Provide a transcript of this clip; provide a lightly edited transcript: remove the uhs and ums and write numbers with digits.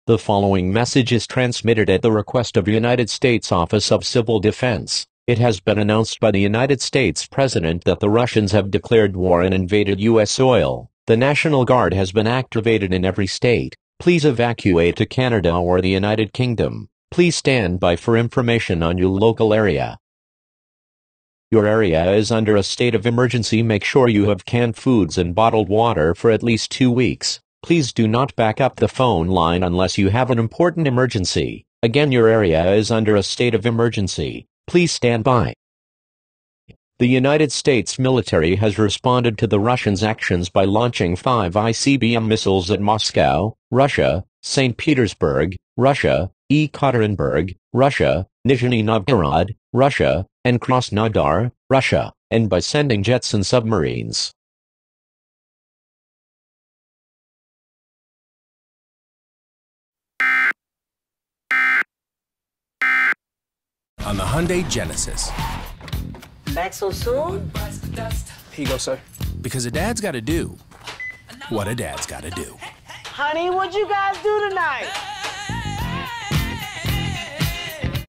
The following message is transmitted at the request of United States Office of Civil Defense. It has been announced by the United States President that the Russians have declared war and invaded U.S. soil. The National Guard has been activated in every state. Please evacuate to Canada or the United Kingdom. Please stand by for information on your local area. Your area is under a state of emergency. Make sure you have canned foods and bottled water for at least 2 weeks. Please do not back up the phone line unless you have an important emergency. Again, your area is under a state of emergency. Please stand by. The United States military has responded to the Russians' actions by launching 5 ICBM missiles at Moscow, Russia, St. Petersburg, Russia, Ekaterinburg, Russia, Nizhny Novgorod, Russia, and Krasnodar, Russia, and by sending jets and submarines. On the Hyundai Genesis. Back so soon? Here you go, sir. Because a dad's got to do what a dad's got to do. Honey, what'd you guys do tonight?